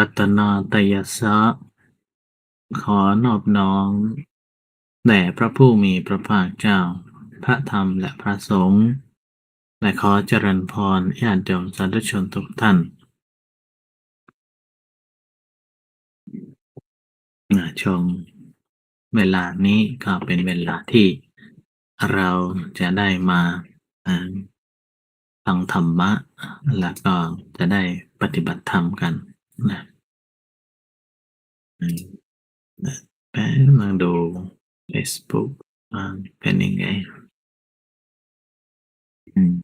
รัตนาตยัสสะขอนอบน้อมแด่พระผู้มีพระภาคเจ้าพระธรรมและพระสงฆ์และขอเจริญพรญาติโยมสาธุชนทุกท่านช่วงเวลานี้ก็เป็นเวลาที่เราจะได้มาอ่าฟังธรรมะแล้วก็จะได้ปฏิบัติธรรมกันนะอืมแป๊บมาดู Facebook เป็นยังไงอืม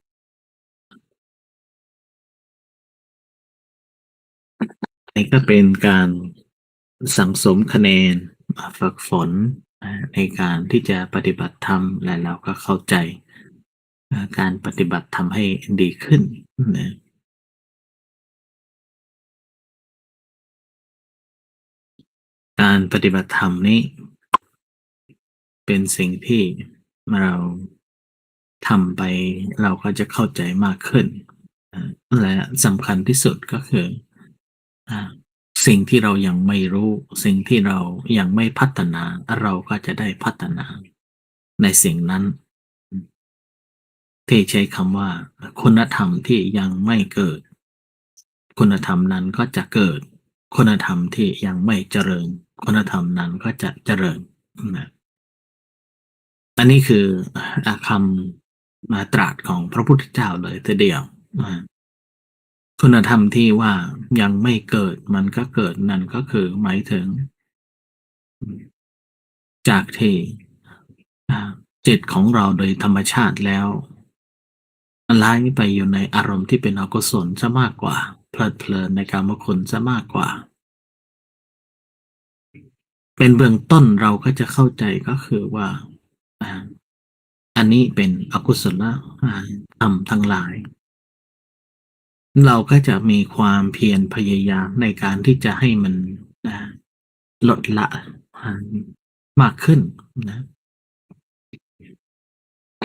นี่ก็เป็นการสังสมคะแนนฝึกฝนในการที่จะปฏิบัติธรรมและเราก็เข้าใจการปฏิบัติธรรมให้ดีขึ้นนะการปฏิบัติธรรมนี้เป็นสิ่งที่เราทำไปเราก็จะเข้าใจมากขึ้นและสำคัญที่สุดก็คืออ่าสิ่งที่เรายังไม่รู้สิ่งที่เรายังไม่พัฒนาเราก็จะได้พัฒนาในสิ่งนั้นที่ใช้คำว่าคุณธรรมที่ยังไม่เกิดคุณธรรมนั้นก็จะเกิดคุณธรรมที่ยังไม่เจริญคุณธรรมนั้นก็จะเจริญนะอันนี้คือคำตรัสของพระพุทธเจ้าเลยทีเดียวอ่า คุณธรรมที่ว่ายังไม่เกิดมันก็เกิดนั่นก็คือหมายถึงจากที่จิตของเราโดยธรรมชาติแล้วไหลไปอยู่ในอารมณ์ที่เป็นอกุศลซะมากกว่าเพลิดเพลินในกามคุณซะมากกว่าเป็นเบื้องต้นเราก็จะเข้าใจก็คือว่าอ่าอันนี้เป็นอกุศลธรรมทั้งหลายเราก็จะมีความเพียรพยายามในการที่จะให้มันอ่าลดละมากขึ้นนะ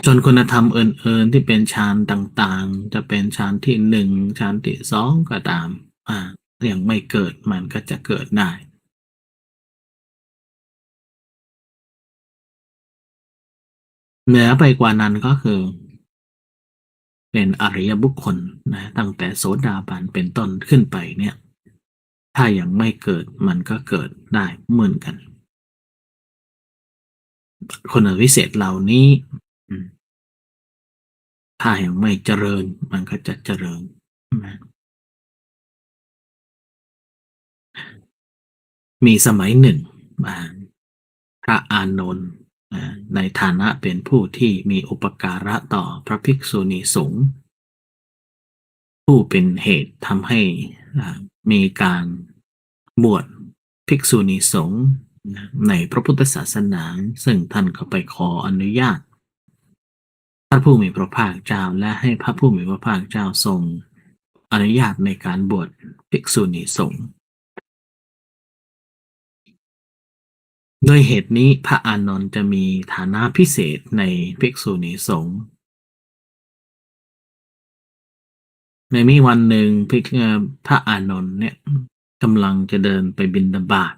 จนคุณธรรมอื่นๆที่เป็นฌานต่างๆจะเป็นฌานที่หนึ่งฌานที่สองก็ตามอ่ายังไม่เกิดมันก็จะเกิดได้เหนือไปกว่านั้นก็คือเป็นอริยบุคคลนะตั้งแต่โสดาบันเป็นต้นขึ้นไปเนี่ยถ้ายังไม่เกิดมันก็เกิดได้เหมือนกันคุณวิเศษเหล่านี้อืมถ้ายังไม่เจริญมันก็จะเจริญนะมีสมัยหนึ่งอ่า พระอานนท์ในฐานะเป็นผู้ที่มีอุปการะต่อพระภิกษุณีสงฆ์ผู้เป็นเหตุทำให้มีการบวชภิกษุณีสงฆ์ในพระพุทธศาสนาซึ่งท่านก็ไปขออนุญาตพระผู้มีพระภาคเจ้าและให้พระผู้มีพระภาคเจ้าทรงอนุญาตในการบวชภิกษุณีสงฆ์โดยเหตุนี้พระอานนท์จะมีฐานะพิเศษในภิกษุณีสงฆ์ ในมีวันหนึ่งพระอานนท์เนี่ยกำลังจะเดินไปบิณฑบาต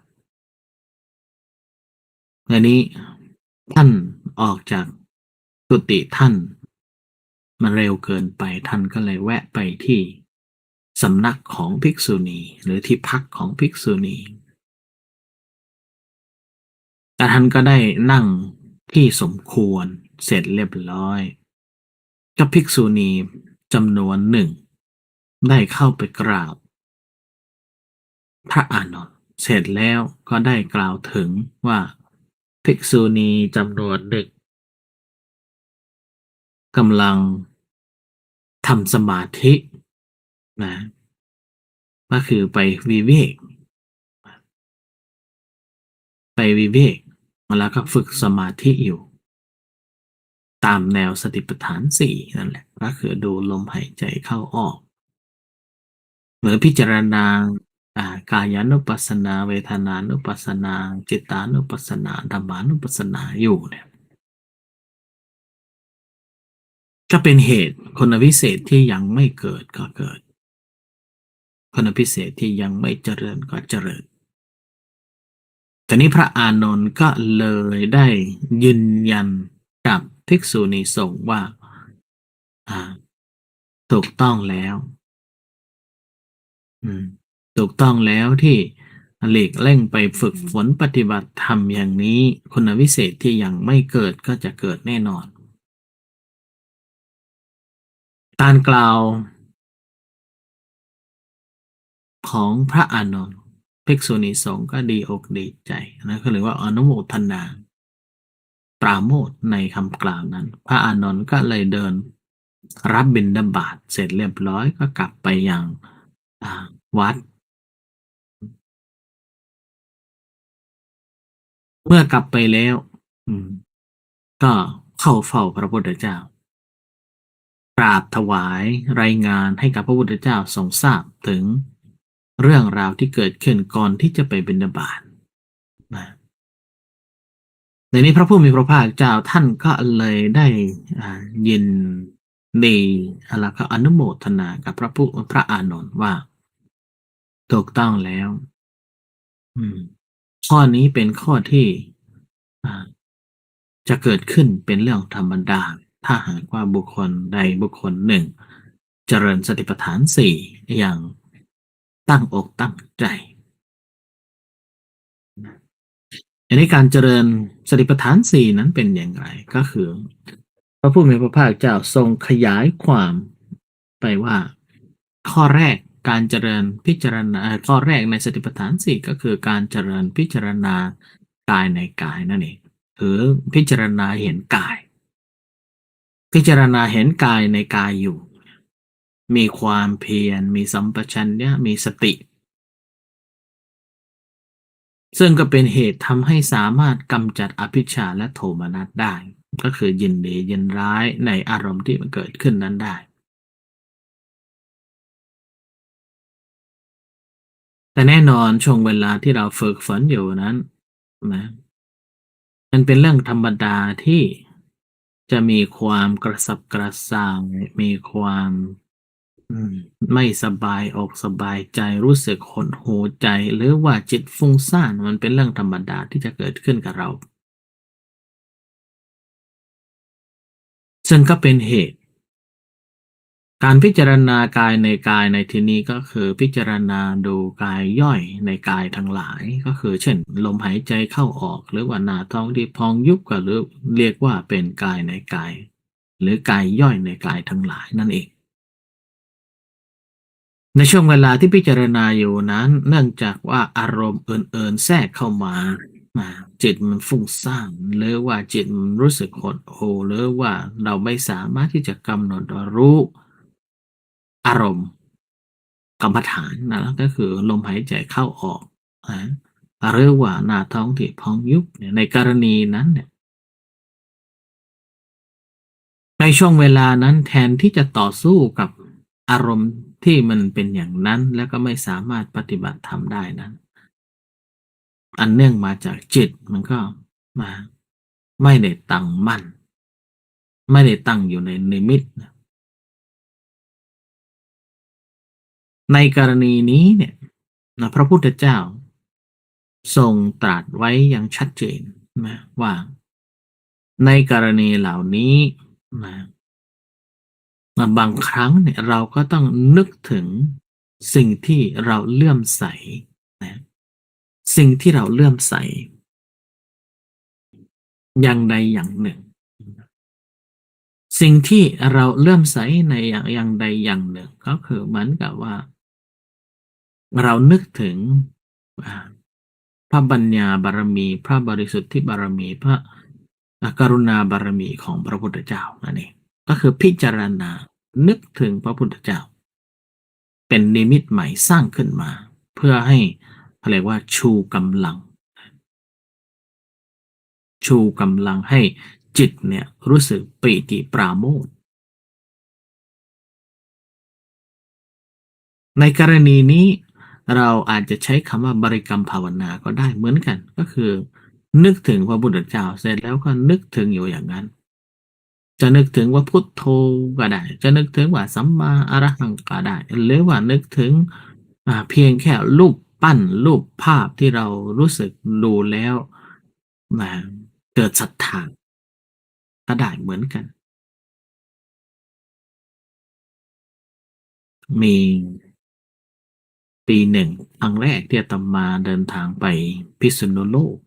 อันนี้ท่านออกจากกุฏิท่านมันเร็วเกินไปท่านก็เลยแวะไปที่สำนักของภิกษุณีหรือที่พักของภิกษุณีแต่ท่านก็ได้นั่งที่สมควรเสร็จเรียบร้อยก็ภิกษุณีจำนวนหนึ่งได้เข้าไปกราบ พระอานนท์เสร็จแล้วก็ได้กล่าวถึงว่าภิกษุณีจำนวนหนึ่งกำลังทำสมาธินะก็คือวิเวกไปวิเวกแล้วก็ฝึกสมาธิอยู่ตามแนวสติปัฏฐานสี่นั่นแหละก็คือดูลมหายใจเข้าออกหรือพิจารณากายานุปัสสนาเวทนานุปัสสนาจิตานุปัสสนาธรรมานุปัสสนาอยู่เนี่ยก็เป็นเหตุคุณวิเศษที่ยังไม่เกิดก็เกิด คุณพิเศษที่ยังไม่เจริญก็เจริญแต่นี้พระอานนท์ก็เลยได้ยืนยันกับภิกษุณีสงฆ์ว่าอ่าถูกต้องแล้วอืมถูกต้องแล้วที่หลีกเล่งไปฝึกฝนปฏิบัติธรรมอย่างนี้คุณวิเศษที่ยังไม่เกิดก็จะเกิดแน่นอนการกล่าวของพระอานนท์ภิกษุณีสงฆ์ก็ดีอกดีใจนะก็เรียกว่าอนุโมทนาปราโมทย์ในคำกล่าวนั้นพระอานนท์ก็เลยเดินรับบิณฑบาตเสร็จเรียบร้อยก็กลับไปยังอ่าวัดเมื่อกลับไปแล้วอืมก็เข้าเฝ้าพระพุทธเจ้ากราบถวายรายงานให้กับพระพุทธเจ้าทรงทราบถึงเรื่องราวที่เกิดขึ้นก่อนที่จะไปบิณฑบาตนะ ในนี้พระผู้มีพระภาคเจ้าท่านก็เลยได้ยินดีแล้วก็อนุโมทนากับพระอานนท์ว่าถูกต้องแล้วอืมข้อนี้เป็นข้อที่อ่าจะเกิดขึ้นเป็นเรื่องธรรมดาถ้าหากว่าบุคคลใดบุคคลหนึ่งเจริญสติปัฏฐานสี่อย่างตั้งอกตั้งใจอันนี้การเจริญสติปัฏฐานสี่นั้นเป็นอย่างไรก็คือ พระผู้มีพระภาคเจ้าทรงขยายความไปว่าข้อแรกการเจริญพิจารณาข้อแรกในสติปัฏฐานสี่ก็คือการเจริญพิจารณากายในกายนั่นเองหรือพิจารณาเห็นกายพิจารณาเห็นกายในกายอยู่มีความเพียรมีสัมปชัญญะมีสติซึ่งก็เป็นเหตุทำให้สามารถกำจัดอภิชฌาและโทมนัสได้ก็คือยินดียินร้ายในอารมณ์ที่มันเกิดขึ้นนั้นได้ แต่แน่นอนช่วงเวลาที่เราฝึกฝนอยู่นั้นนะมันเป็นเรื่องธรรมดาที่จะมีความกระสับกระส่ายมีความอืมไม่สบายอกสบายใจรู้สึกหดหู่ใจหรือว่าจิตฟุ้งซ่านมันเป็นเรื่องธรรมดาที่จะเกิดขึ้นกับเราซึ่งก็เป็นเหตุ การพิจารณากายในกายในที่นี้ก็คือพิจารณาดูกายย่อยในกายทั้งหลายก็คือเช่นลมหายใจเข้าออกหรือว่าหน้าท้องที่พองยุบก็หรือเรียกว่าเป็นกายในกายหรือกายย่อยในกายทั้งหลายนั่นเองในช่วงเวลาที่พิจารณาอยู่นั้นเนื่องจากว่าอารมณ์อื่นๆแทรกเข้ามาจิตมันฟุ้งซ่านหรือว่าจิตมันรู้สึกหดหู่หรือว่าเราไม่สามารถที่จะกำหนดรู้อารมณ์ กรรมฐานนะก็คือลมหายใจเข้าออกนะหรือว่าหน้าท้องที่พองยุบเนี่ยในกรณีนั้นเนี่ยในช่วงเวลานั้นแทนที่จะต่อสู้กับอารมณ์ที่มันเป็นอย่างนั้นแล้วก็ไม่สามารถปฏิบัติธรรมได้นั้นอันเนื่องมาจากจิตมันก็มาไม่ได้ตั้งมั่นไม่ได้ตั้งอยู่ในนิมิตในกรณีนี้เนี่ยนะพระพุทธเจ้าทรงตรัสไว้อย่างชัดเจนนะว่า ในกรณีเหล่านี้นะบางครั้งเนี่ยเราก็ต้องนึกถึงสิ่งที่เราเลื่อมใสนะสิ่งที่เราเลื่อมใสอย่างใดอย่างหนึ่งสิ่งที่เราเลื่อมใสในอย่างใดอย่างหนึ่งก็คือเหมือนกับว่าเรานึกถึงอ่าพระปัญญาบารมีพระบริสุทธิบารมีพระกรุณาบารมีของพระพุทธเจ้านั่นเองก็คือพิจารณานึกถึงพระพุทธเจ้า เป็นนิมิตใหม่สร้างขึ้นมาเพื่อให้เรียกว่าชูกำลังให้จิตเนี่ยรู้สึกปีติปราโมทย์ในกรณีนี้เราอาจจะใช้คำว่าบริกรรมภาวนาก็ได้เหมือนกันก็คือนึกถึงพระพุทธเจ้าเสร็จแล้วก็นึกถึงอยู่อย่างนั้นจะนึกถึงว่าพุทโธก็ได้จะนึกถึงว่าสัมมาอรหังก็ได้หรือว่านึกถึง เพียงแค่รูปปั้นรูปภาพที่เรารู้สึกดูแล้วมาเกิดศรัทธาก็ได้เหมือนกันมีปีหนึ่งครั้งแรกที่อาตมาเดินทางไปพิษณุโลก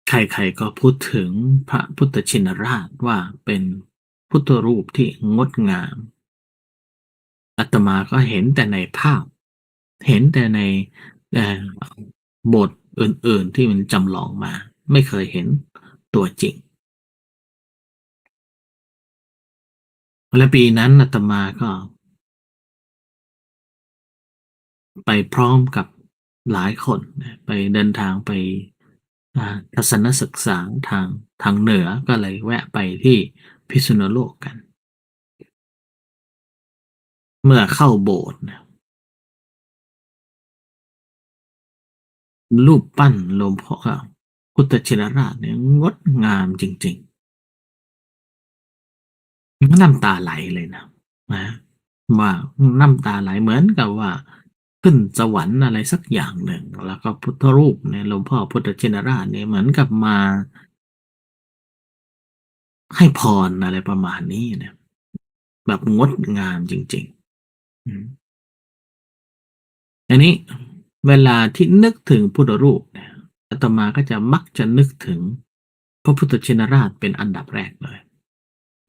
ใครๆก็พูดถึงพระพุทธชินราชว่าเป็นพุทธรูปที่งดงามอาตมาก็เห็นแต่ในภาพเห็นแต่ในเอ่อบทอื่นๆที่มันจำลองมาไม่เคยเห็นตัวจริง และปีนั้นอาตมาก็ไปพร้อมกับหลายคนไปเดินทางไปทัศนศึกษาทางเหนือก็เลยแวะไปที่พิษณุโลกกันเมื่อเข้าโบสถ์รูปปั้นหลวงพ่อพุทธชินราชเนี่ยงดงามจริงๆน้ำตาไหลเลยนะว่าน้ำตาไหลเหมือนกับว่าขึ้นสวรรค์อะไรสักอย่างหนึ่งแล้วก็พุทธรูปเนี่ยหลวงพ่อพุทธชินราชเนี่ยเหมือนกับมา ให้พรอะไรประมาณนี้เนี่ยแบบงดงามจริงๆอันนี้เวลาที่นึกถึงพุทธรูปเนี่ยอาตมาก็จะมักจะนึกถึงพระพุทธชินราชเป็นอันดับแรกเลย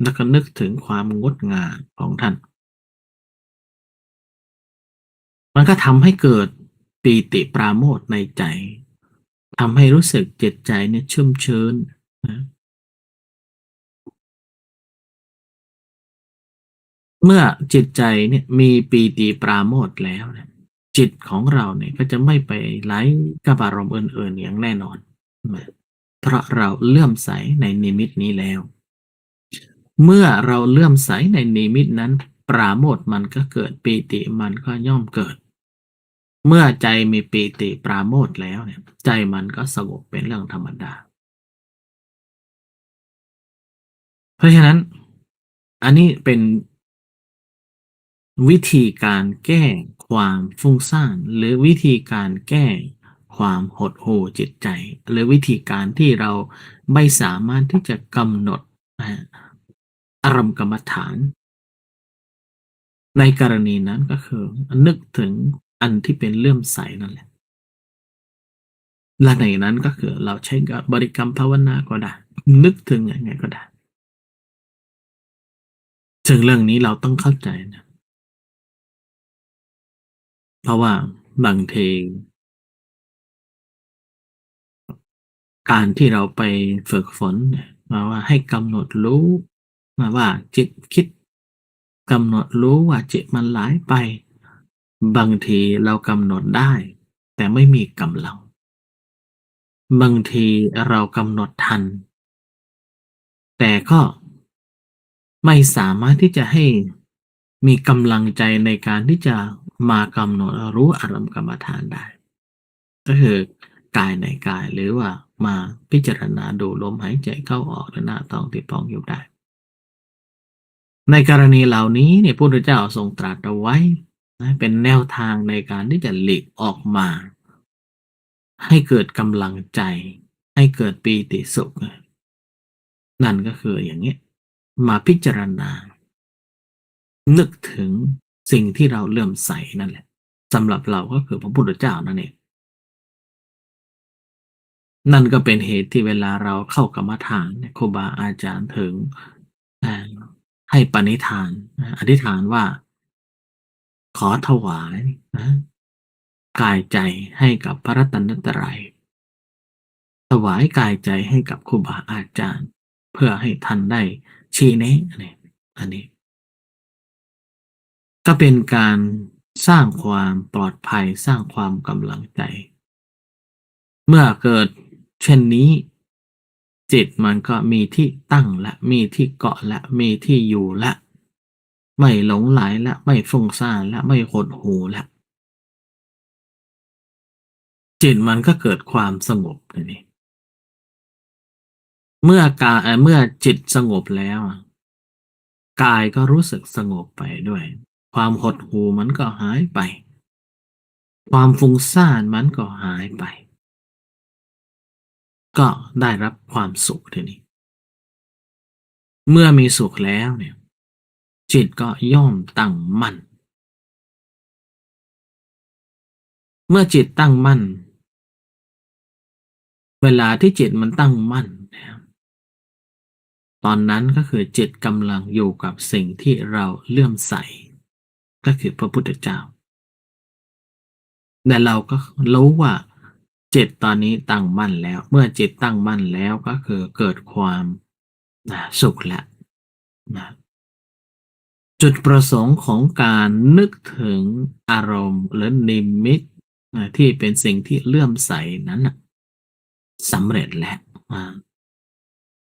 แล้วก็นึกถึงความงดงามของท่านมันก็ทำให้เกิดปีติปราโมทย์ในใจทำให้รู้สึกจิตใจเนี่ยชุ่มชื้นนะเมื่อจิตใจเนี่ยมีปีติปราโมทย์แล้วเนี่ย จิตของเราเนี่ยก็จะไม่ไปไหลกับอารมณ์อื่นๆอย่างแน่นอนเพราะเราเลื่อมใสในนิมิตนี้แล้วเมื่อเราเลื่อมใสในนิมิตนั้นปราโมทย์มันก็เกิดปีติมันก็ย่อมเกิดเมื่อใจมีปีติปราโมทย์แล้วเนี่ยใจมันก็สงบเป็นเรื่องธรรมดาเพราะฉะนั้นอันนี้เป็น วิธีการแก้ความฟุ้งซ่านหรือวิธีการแก้ความหดหู่จิตใจหรือวิธีการที่เราไม่สามารถที่จะกำหนดอารมณ์กรรมฐานในกรณีนั้นก็คือนึกถึงอันที่เป็นเลื่อมใสนั่นแหละและในนั้นก็คือเราใช้บริกรรมภาวนาก็ได้นึกถึงยังไงก็ได้ซึ่งเรื่องนี้เราต้องเข้าใจนะเพราะว่าบางที การที่เราไปฝึกฝนเนี่ยมาว่าให้กำหนดรู้มาว่าจิตคิดกำหนดรู้ว่าจิตมันไหลไปบางทีเรากำหนดได้แต่ไม่มีกำลังบางทีเรากำหนดทันแต่ก็ไม่สามารถที่จะให้มีกำลังใจในการที่จะมากำหนดรู้อารมณ์กรรมฐานได้ ก็คือกายในกายหรือว่ามาพิจารณาดูลมหายใจเข้าออกและหน้าท้องที่พองยุบได้ในกรณีเหล่านี้เนี่ยพระพุทธเจ้าทรงตรัสเอาไว้นะเป็นแนวทางในการที่จะหลีกออกมาให้เกิดกำลังใจให้เกิดปีติสุขนั่นก็คืออย่างนี้มาพิจารณานึกถึงสิ่งที่เราเลื่อมใสนั่นแหละสำหรับเราก็คือพระพุทธเจ้านั่นเอง นั่นก็เป็นเหตุที่เวลาเราเข้ากรรมฐานเนี่ยครูบาอาจารย์ถึงอ่าให้ปณิธานอธิษฐานว่าขอถวายนะกายใจให้กับพระรัตนตรัยถวายกายใจให้กับครูบาอาจารย์เพื่อให้ท่านได้ชี้แนะอันนี้ก็เป็นการสร้างความปลอดภัยสร้างความกำลังใจเมื่อเกิดเช่นนี้ จิตมันก็มีที่ตั้งและมีที่เกาะและมีที่อยู่และไม่หลงไหลและไม่ฟุ้งซ่านและไม่หดหู่และจิตมันก็เกิดความสงบเลยนี่เมื่อจิตสงบแล้วกายก็รู้สึกสงบไปด้วย ความหดหู่มันก็หายไปความฟุ้งซ่านมันก็หายไปก็ได้รับความสุขทีนี้เมื่อมีสุขแล้วเนี่ยจิตก็ย่อมตั้งมั่นเมื่อจิตตั้งมั่นเวลาที่จิตมันตั้งมั่นนะครับตอนนั้นก็คือจิตกำลังอยู่กับสิ่งที่เราเลื่อมใสก็คือพระพุทธเจ้าแต่เราก็รู้ว่าจิตตอนนี้ตั้งมั่นแล้วเมื่อจิตตั้งมั่นแล้วก็คือเกิดความสุขแล้วนะจุดประสงค์ของการนึกถึงอารมณ์หรือนิมิตที่เป็นสิ่งที่เลื่อมใสนั้นน่ะสำเร็จแล้วอ่า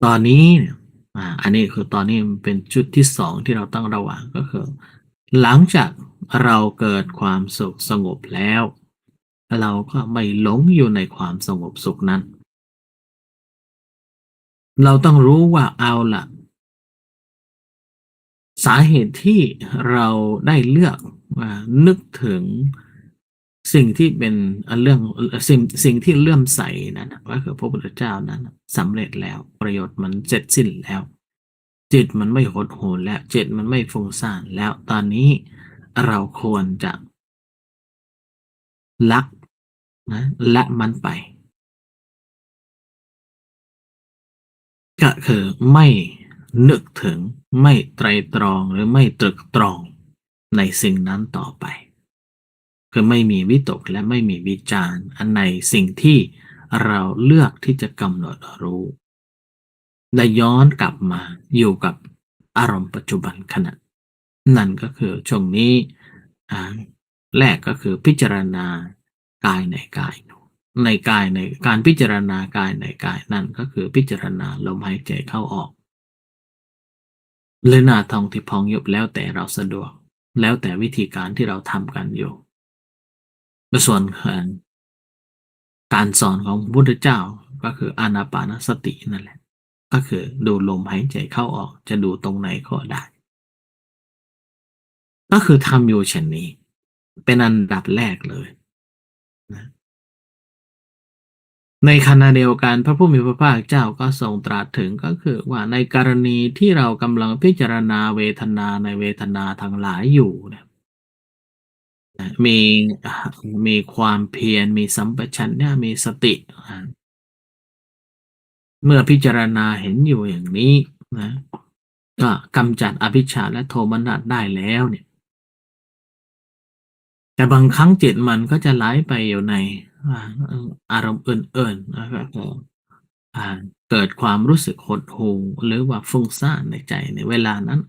ตอนนี้เนี่ยอันนี้คือตอนนี้มันเป็นจุดที่สองที่เราต้องระวังก็คือหลังจากเราเกิดความสุขสงบแล้วเราก็ไม่หลงอยู่ในความสงบสุขนั้นเราต้องรู้ว่าเอาล่ะ สาเหตุที่เราได้เลือกนึกถึงสิ่งที่เป็นเรื่องสิ่งที่เลื่อมใสนั้นน่ะก็คือพระพุทธเจ้านั้นน่ะสำเร็จแล้วประโยชน์มันเสร็จสิ้นแล้วจิตมันไม่หดหู่แล้วจิตมันไม่ฟุ้งซ่านแล้วตอนนี้เราควรจะละละมันไปก็คือไม่นึกถึงไม่ไตร่ตรองหรือไม่ตรึกตรองในสิ่งนั้นต่อไป คือไม่มีวิตกและไม่มีวิจารณ์อันในสิ่งที่เราเลือกที่จะกำหนดรู้และย้อนกลับมาอยู่กับอารมณ์ปัจจุบันขณะนั่นก็คือช่วงนี้อ่าแรกก็คือพิจารณากายในกายในกายในการพิจารณากายในกายนั่นก็คือพิจารณาลมหายใจเข้าออกหรือหน้าท้องที่พองยุบแล้วแต่เราสะดวกแล้วแต่วิธีการที่เราทำกันอยู่ส่วนการสอนของพระพุทธเจ้าก็คืออานาปานสตินั่นแหละก็คือดูลมหายใจเข้าออกจะดูตรงไหนก็ได้ก็คือทำอยู่เช่นนี้เป็นอันดับแรกเลยนะในขณะเดียวกันพระผู้มีพระภาคเจ้าก็ทรงตรัสถึงก็คือว่าในกรณีที่เรากำลังพิจารณาเวทนาในเวทนาทั้งหลายอยู่เนี่ยมีมีความเพียรมีสัมปชัญญะมีสติเมื่อพิจารณาเห็นอยู่อย่างนี้นะก็กำจัดอภิชฌาและโทมนัสได้แล้วเนี่ยแต่บางครั้งจิตมันก็จะไหลไปอยู่ในอ่าอารมณ์อื่นๆนะครับอ่าเกิดความรู้สึกหดหู่หรือว่าฟุ้งซ่านในใจในเวลานั้น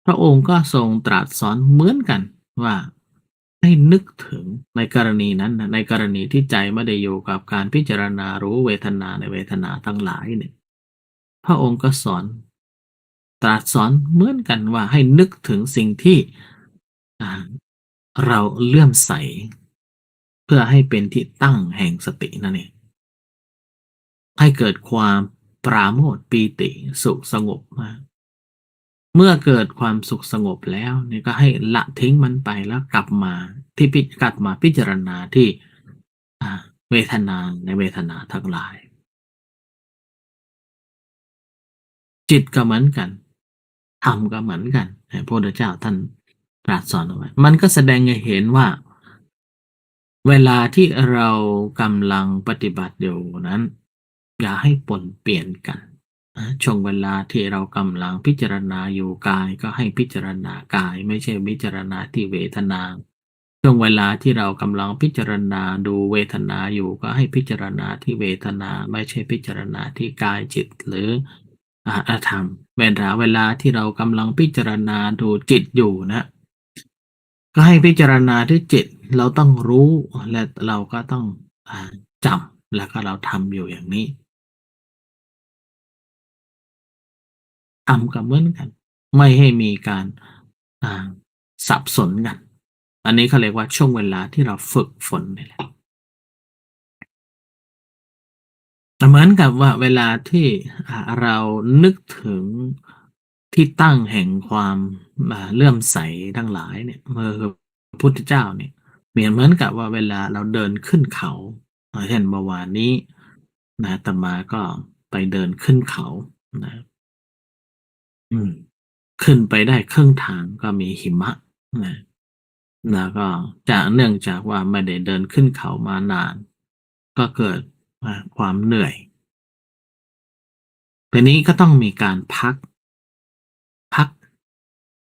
พระองค์ก็ทรงตรัสสอนเหมือนกันว่าให้นึกถึงในกรณีนั้นนะในกรณีที่ใจไม่ได้อยู่กับการพิจารณารู้เวทนาในเวทนาทั้งหลายเนี่ยพระองค์ก็สอน ตรัสสอนเหมือนกันว่าให้นึกถึงสิ่งที่อ่าเราเลื่อมใสเพื่อให้เป็นที่ตั้งแห่งสตินั่นเองให้เกิดความปราโมทย์ปีติสุขสงบมาเมื่อเกิดความสุขสงบแล้วเนี่ยก็ให้ละทิ้งมันไปแล้วกลับมากลับมาพิจารณาที่เวทนาในเวทนาทั้งหลายจิตก็เหมือนกันธรรมก็เหมือนกันพระพุทธเจ้าท่านตรัสสอนเอาไว้มันก็แสดงให้เห็นว่า เวลาที่เรากำลังปฏิบัติอยู่นั้นอย่าให้ปนเปลี่ยนกันช่วงเวลาที่เรากำลังพิจารณาอยู่กายก็ให้พิจารณากายไม่ใช่พิจารณาที่เวทนาช่วงเวลาที่เรากำลังพิจารณาดูเวทนาอยู่ก็ให้พิจารณาที่เวทนาไม่ใช่พิจารณาที่กายจิตหรือธรรมเวลาที่เรากำลังพิจารณาดูจิตอยู่นะ ก็ให้พิจารณาที่จิตเราต้องรู้และเราก็ต้องจำแล้วก็เราทำอยู่อย่างนี้ทำก็เหมือนกันไม่ให้มีการอ่าสับสนกันอันนี้เขาเรียกว่าช่วงเวลาที่เราฝึกฝนนี่แหละเหมือนกับว่าเวลาที่เรานึกถึง ที่ตั้งแห่งความเลื่อมใสทั้งหลายเนี่ยพระพุทธเจ้าเนี่ยเหมือนกับว่าเวลาเราเดินขึ้นเขาเช่นเมื่อวานนี้อาตมาก็ไปเดินขึ้นเขานะอืมขึ้นไปได้ครึ่งทางก็มีหิมะนะแล้วก็เนื่องจากว่าไม่ได้เดินขึ้นเขามานานก็เกิดความเหนื่อยทีนี้ก็ต้องมีการพัก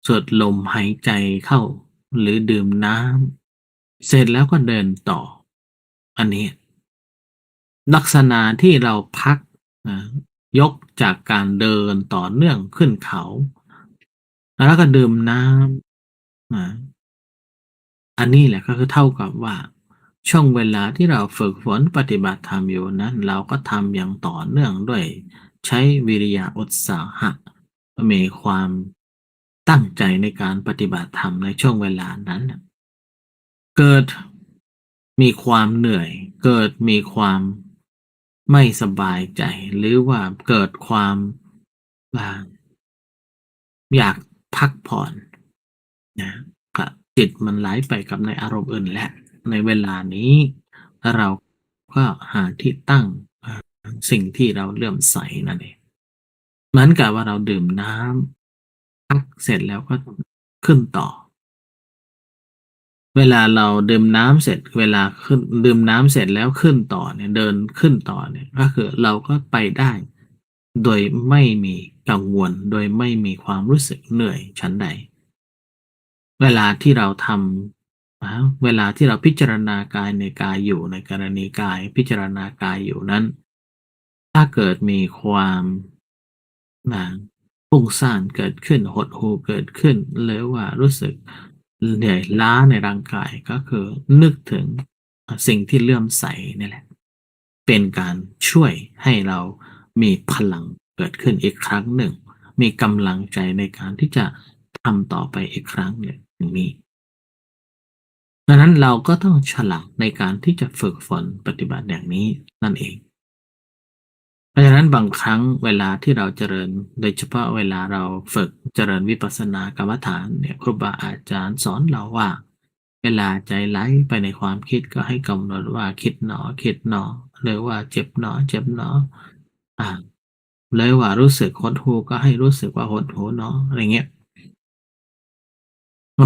สูดลมหายใจเข้าหรือดื่มน้ำเสร็จแล้วก็เดินต่ออันนี้ลักษณะที่เราพักนะยกจากการเดินต่อเนื่องขึ้นเขาแล้วก็ดื่มน้ำอันนี้แหละก็คือเท่ากับว่าช่วงเวลาที่เราฝึกฝนปฏิบัติธรรมอยู่นั้นเราก็ทำอย่างต่อเนื่องด้วยใช้วิริยะอุตสาหะมีความตั้งใจในการปฏิบัติธรรมในช่วงเวลานั้นน่ะเกิดมีความเหนื่อยเกิดมีความไม่สบายใจหรือว่าเกิดความอ่าอยากพักผ่อนนะก็จิตมันไหลไปกับในอารมณ์อื่นแล้วในเวลานี้เราก็หาที่ตั้งสิ่งที่เราเลื่อมใสนั่นเองเหมือนกับว่าเราดื่มน้ำพักเสร็จแล้วก็ขึ้นต่อ เวลาเราดื่มน้ำเสร็จเวลาขึ้นดื่มน้ำเสร็จแล้วขึ้นต่อเนี่ยเดินขึ้นต่อเนี่ยก็คือเราก็ไปได้โดยไม่มีกังวลโดยไม่มีความรู้สึกเหนื่อยฉันใดเวลาที่เราทำเวลาที่เราพิจารณากายในกายอยู่ในกรณีกายพิจารณากายอยู่นั้นถ้าเกิดมีความนะฟุ้งซ่านเกิดขึ้นหดหู่เกิดขึ้นหรือว่ารู้สึกเหนื่อยล้าในร่างกายก็คือนึกถึงสิ่งที่เลื่อมใสนี่แหละเป็นการช่วยให้เรามีพลังเกิดขึ้นอีกครั้งหนึ่งมีกำลังใจในการที่จะทำต่อไปอีกครั้งหนึ่งอย่างนี้ดังนั้นเราก็ต้องฉลาดในการที่จะฝึกฝนปฏิบัติอย่างนี้นั่นเอง เพราะฉะนั้นบางครั้งเวลาที่เราเจริญโดยเฉพาะเวลาเราฝึกเจริญวิปัสสนากรรมฐานเนี่ยครูบาอาจารย์สอนเราว่าเวลาใจไหลไปในความคิดก็ให้กำหนดว่าคิดหนอคิดหนอหรือว่าเจ็บหนอเจ็บหนออ่าหรือว่ารู้สึกหดหู่ก็ให้รู้สึกว่าหดหู่เนาะอะไรเงี้ย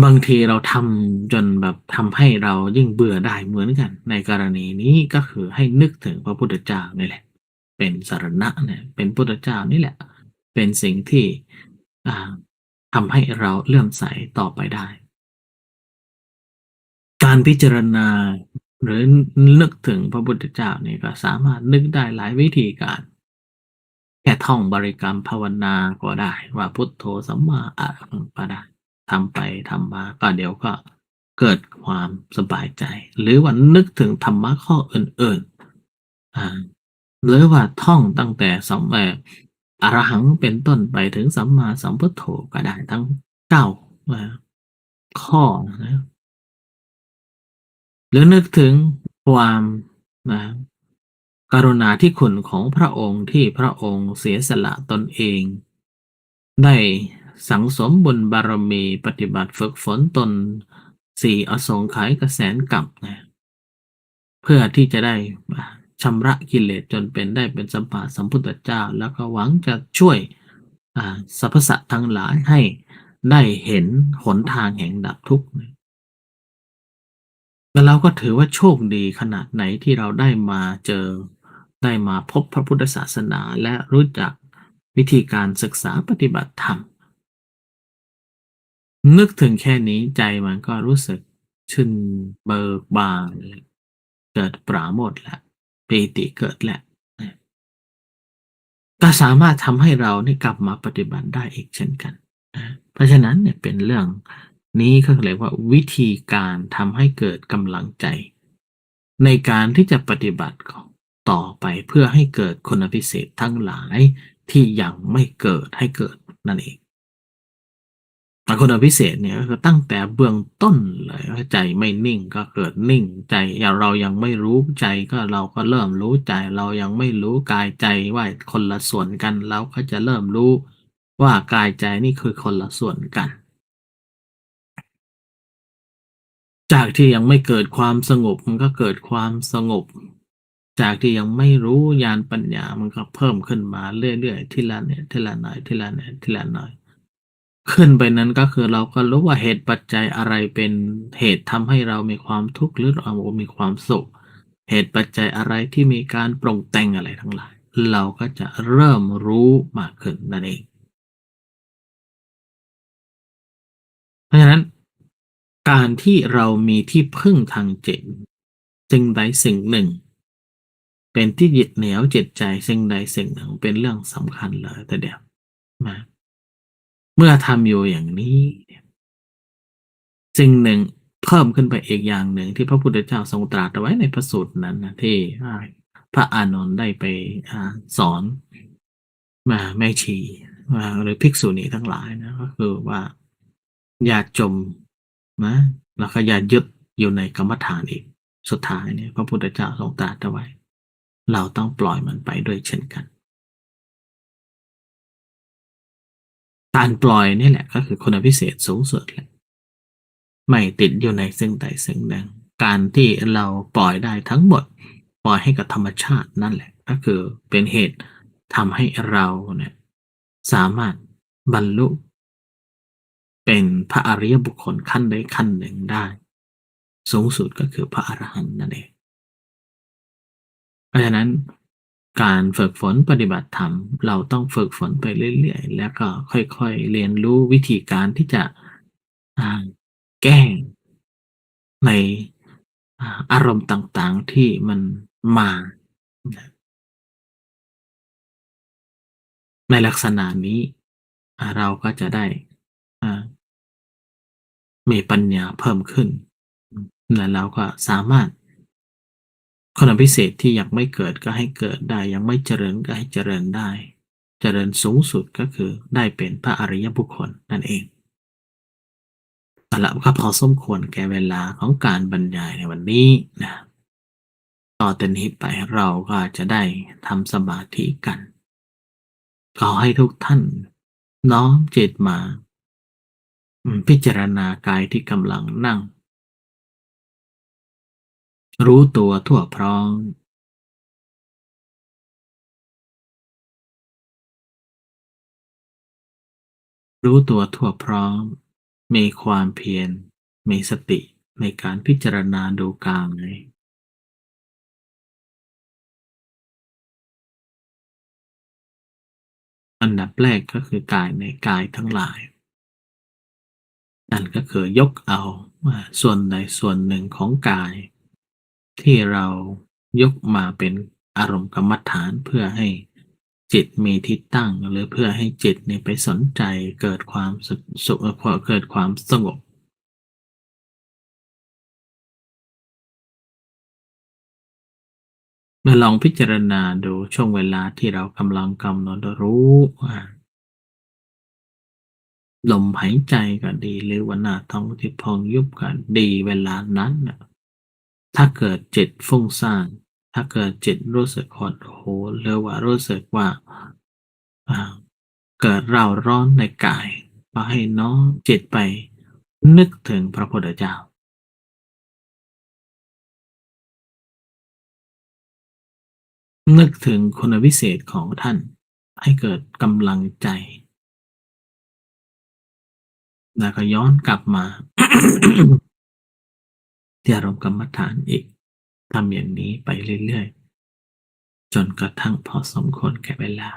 บางทีเราทำจนแบบทำให้เรายิ่งเบื่อได้เหมือนกันในกรณีนี้ก็คือให้นึกถึงพระพุทธเจ้านี่แหละเป็นสรณะเนี่ยเป็นพุทธเจ้านี่แหละเป็นสิ่งที่อ่าทำให้เราเลื่อมใสต่อไปได้การพิจารณาหรือนึกถึงพระพุทธเจ้าเนี่ยก็สามารถนึกได้หลายวิธีการแค่ท่องบริกรรมภาวนาก็ได้ว่าพุทโธสัมมาอะระหังก็ได้ทำไปทำมาก็เดี๋ยวก็เกิดความสบายใจหรือว่านึกถึงธรรมะข้ออื่นๆหรือว่าท่องตั้งแต่อรหังเป็นต้นไปถึงสัมมาสัมพุทโธก็ได้ทั้ง9เอ่อข้อนะหรือนึกถึงความนะกรุณาธิคุณของพระองค์ที่พระองค์เสียสละตนเองได้สังสมบุญบารมีปฏิบัติฝึกฝนตน4อสงไขยกแสนกับนะเพื่อที่จะได้ชำระกิเลสจนเป็นได้เป็นสัมมาสัมพุทธเจ้าแล้วก็หวังจะช่วยสรรพสัตว์ทั้งหลายให้ได้เห็นหนทางแห่งดับทุกข์แล้วเราก็ถือว่าโชคดีขนาดไหนที่เราได้มาเจอได้มาพบพระพุทธศาสนาและรู้จักวิธีการศึกษาปฏิบัติธรรมนึกถึงแค่นี้ใจมันก็รู้สึกชื่นเบิกบานเกิดปราโมทย์แล้วปีติเกิดแล้วก็สามารถทำให้เรานี่กลับมาปฏิบัติได้อีกเช่นกันนะเพราะฉะนั้นเนี่ยเป็นเรื่องนี้เขาเรียกว่าวิธีการทำให้เกิดกำลังใจในการที่จะปฏิบัติต่อไปเพื่อให้เกิดคุณพิเศษทั้งหลายที่ยังไม่เกิดให้เกิดนั่นเองคุณพิเศษเนี่ยก็คือตั้งแต่เบื้องต้นเลยว่าใจไม่นิ่งก็เกิดนิ่งใจอย่างเรายังไม่รู้ใจก็เราก็เริ่มรู้ใจเรายังไม่รู้กายใจว่าคนละส่วนกันเราก็จะเริ่มรู้ ว่ากายใจนี่คือคนละส่วนกัน จากที่ยังไม่เกิดความสงบมันก็เกิดความสงบจากที่ยังไม่รู้ญาณปัญญามันก็เพิ่มขึ้นมาเรื่อยๆทีละนิดทีละหน่อยทีละนิดทีละหน่อยขึ้นไปนั้นก็คือเราก็รู้ว่าเหตุปัจจัยอะไรเป็นเหตุทำให้เรามีความทุกข์หรือเรามีความสุขเหตุปัจจัยอะไรที่มีการปรุงแต่งอะไรทั้งหลายเราก็จะเริ่มรู้มากขึ้นนั่นเองเพราะฉะนั้นการที่เรามีที่พึ่งทางจิตสิ่งใดสิ่งหนึ่ง เป็นที่ยึดเหนี่ยวจิตใจสิ่งใดสิ่งหนึ่งเป็นเรื่องสำคัญเลยแต่เดียวนะเมื่อทำอยู่อย่างนี้สิ่งหนึ่งเพิ่มขึ้นไปอีกอย่างหนึ่งที่พระพุทธเจ้าทรงตรัสเอาไว้ในพระสูตรนั้นนะที่พระอานนท์ได้ไปสอนมาแม่ชีหรือภิกษุณีทั้งหลายนะก็คือว่าอย่าจมนะแล้วก็อย่ายึดอยู่ในกรรมฐานอีกสุดท้ายเนี่ยพระพุทธเจ้าทรงตรัสเอาไว้เราต้องปล่อยมันไปด้วยเช่นกัน การปล่อยนี่แหละก็คือคุณพิเศษสูงสุดแหละไม่ติดอยู่ในสิ่งใดสิ่งหนึ่งการที่เราปล่อยได้ทั้งหมดปล่อยให้กับธรรมชาตินั่นแหละก็คือเป็นเหตุทำให้เราเนี่ยสามารถบรรลุเป็นพระอริยบุคคลขั้นใดขั้นหนึ่งได้สูงสุดก็คือพระอรหันต์นั่นเองเพราะฉะนั้นการฝึกฝนปฏิบัติธรรมเราต้องฝึกฝนไปเรื่อยๆแล้วก็ค่อยๆเรียนรู้วิธีการที่จะอ่าแก้ในอารมณ์ต่างๆที่มันมาในลักษณะนี้เราก็จะได้อ่ามีปัญญาเพิ่มขึ้นและเราก็สามารถคุณพิเศษที่ยังไม่เกิดก็ให้เกิดได้ยังไม่เจริญก็ให้เจริญได้เจริญสูงสุดก็คือได้เป็นพระอริยบุคคลนั่นเองเอาละก็พอสมควรแก่เวลาของการบรรยายในวันนี้นะต่อแต่นี้ไปเราก็จะได้ทำสมาธิกันขอให้ทุกท่านน้อมจิตมาพิจารณากายที่กำลังนั่งรู้ตัวทั่วพร้อมรู้ตัวทั่วพร้อมมีความเพียรมีสติในการพิจารณาดูกายอันดับแรกก็คือกายในกายทั้งหลายนั่นก็คือยกเอาส่วนใดส่วนหนึ่งของกายที่เรายกมาเป็นอารมณ์กรรมฐานเพื่อให้จิตมีที่ตั้งหรือเพื่อให้จิตเนี่ยไปสนใจเกิดความสุขเกิดความสงบมาลองพิจารณาดูช่วงเวลาที่เรากำลังกำหนดรู้ลมหายใจก็ดีหรือว่าหน้าท้องที่พองยุบก็ดีเวลานั้นน่ะถ้าเกิดจิตฟุ้งซ่านถ้าเกิดจิตรู้สึกหดหู่หรือว่ารู้สึกว่าอ่าเกิดเร่าร้อนในกายก็ให้น้อมจิตไปนึกถึงพระพุทธเจ้านึกถึงคุณวิเศษของท่านให้เกิดกำลังใจแล้วก็ย้อนกลับมาที่อารมณ์กรรมฐานอีกทำอย่างนี้ไปเรื่อยๆจนกระทั่งพอสมควรแก่เวลา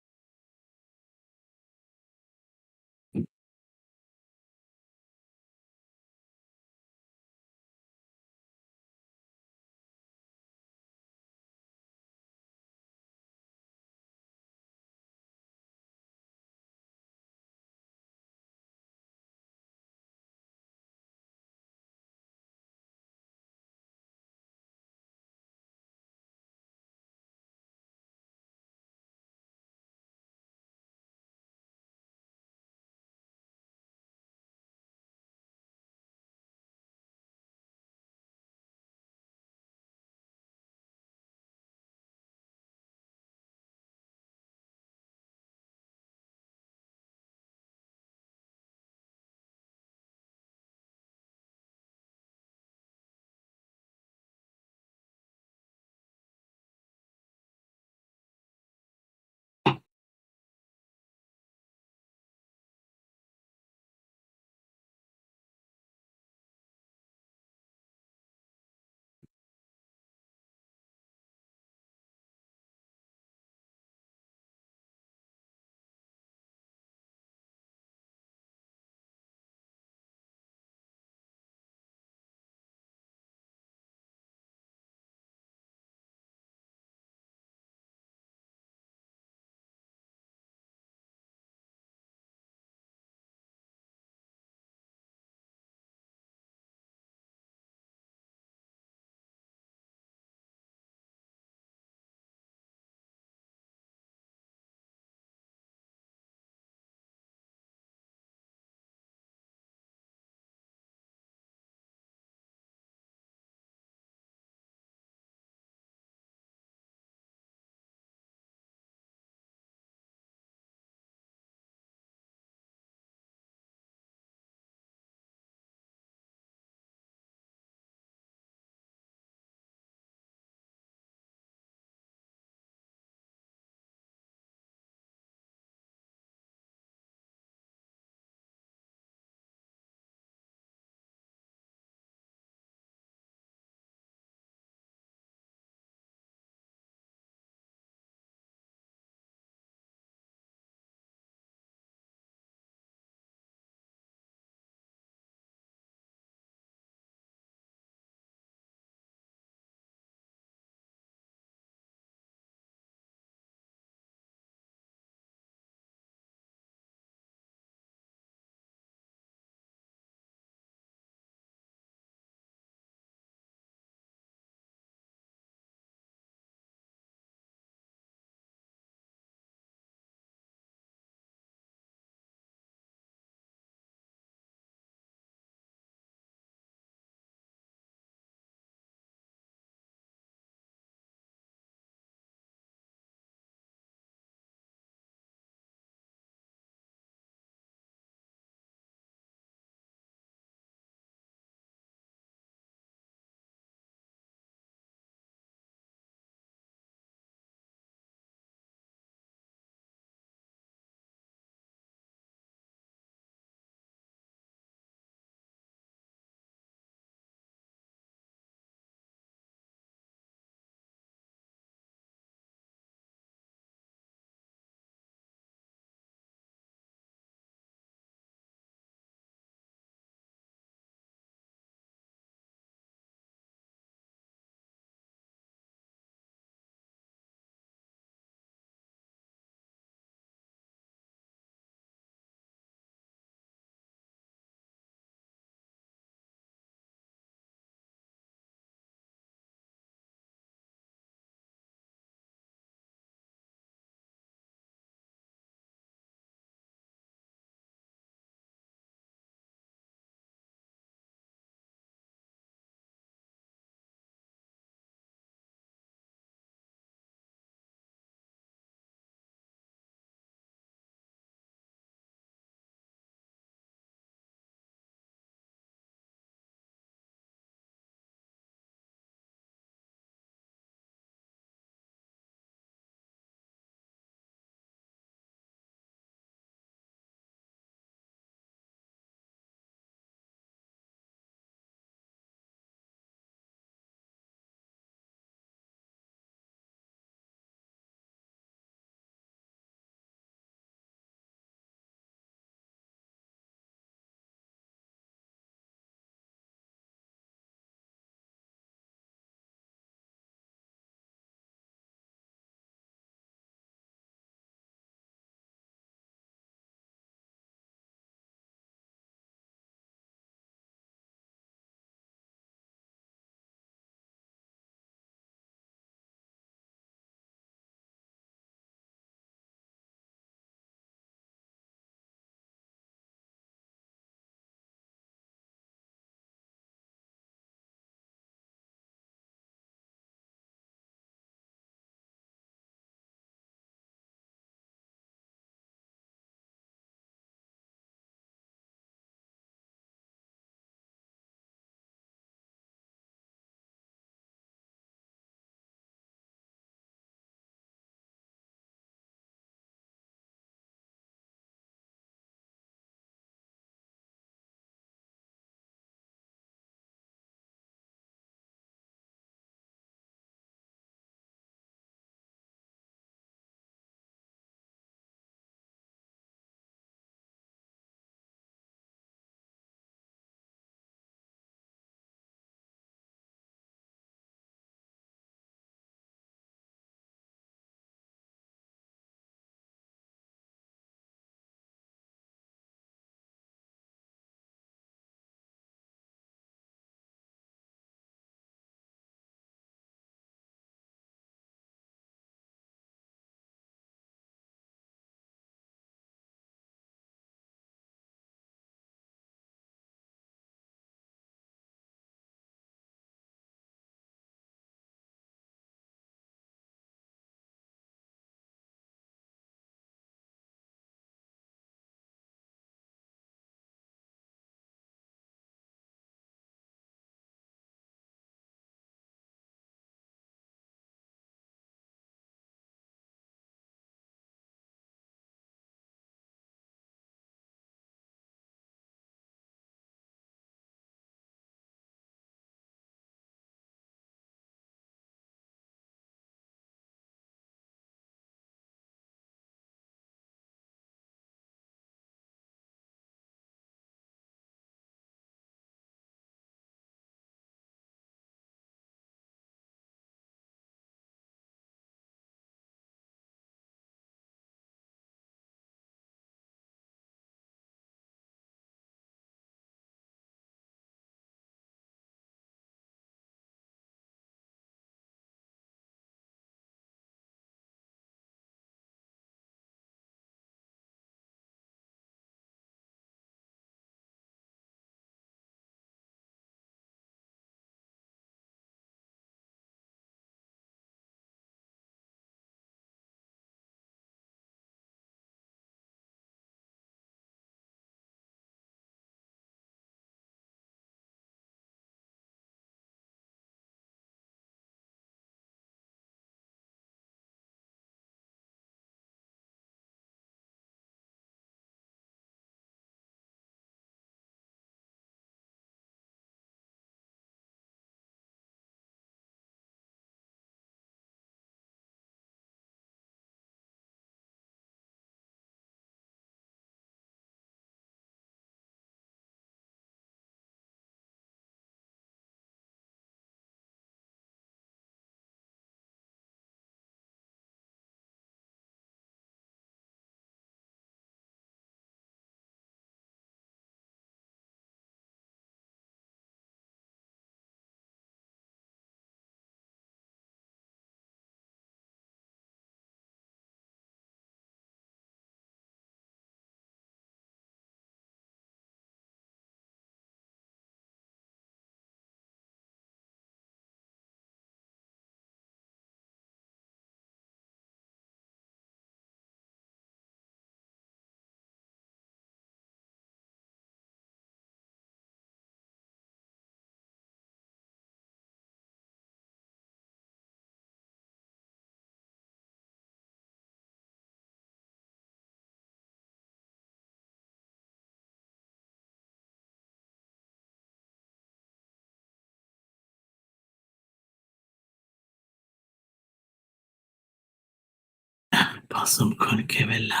สมควรแก่เวลา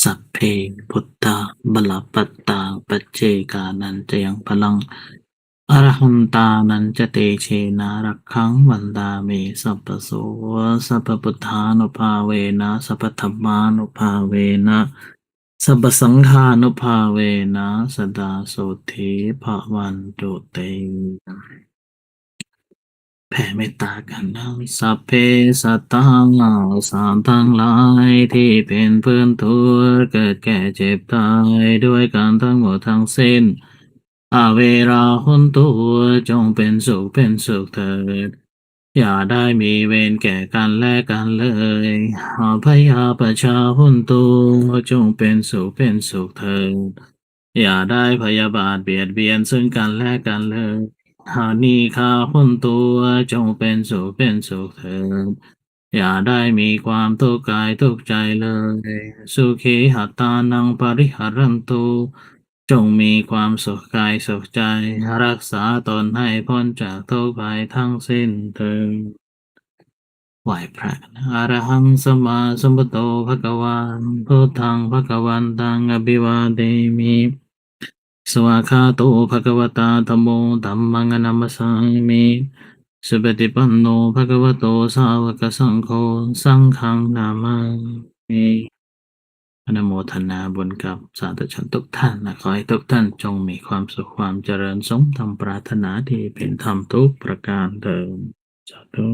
สัพเพพุทธาบลปัตตาปัจเจกานันจะยังพลังอรหันตานันจะเตเชนะรักขังวันดาเมสัพพโสสัพพพุทธานุภาเวนะสัพพธัมมานุภาเวนะสัพพสังฆานุภาเวนะสดาโสธีภวันตุเต แผ่เมตตากันนะสัพเพสัตตาสามทั้งหลายที่เป็นเพื่อนทุกข์เกิดแก่เจ็บตายด้วยกันทั้งหมดทั้งสิ้นอาเวราหุนตุจงเป็นสุขเป็นสุขเถิดอย่าได้มีเวรแก่กันและกันเลยอาพยาปชาหุนตุจงเป็นสุขเป็นสุขเถิดอย่าได้พยาบาทเบียดเบียนซึ่งกันและกันเลย หานิฆาหุนตัวจงเป็นสุขเป็นสุขเถิดอย่าได้มีความทุกข์กายทุกข์ใจเลยสุขีหัตตานังปริหารันตุจงมีความสุขกายสุขใจรักษาตนให้พ้นจากทุกข์ภัยทั้งสิ้นเถิดไหว้พระนะอรหังสัมมาสัมพุทโธภะคะวันพุทธังภะคะวันตังอภิวาเทมิ สวากขาโตภะคะวตาธัมโมธัมมังนัมสสามิสุปฏิปันโนภะคะวะโตสาวกสังโฆสังฆังนามามิอนุโมทนาบุญกับสาธุชนทุกท่านนะขอให้ทุกท่านจงมีความสุขความเจริญสมดังปรารถนาที่เป็นธรรมทุกประการเดิมสาธุ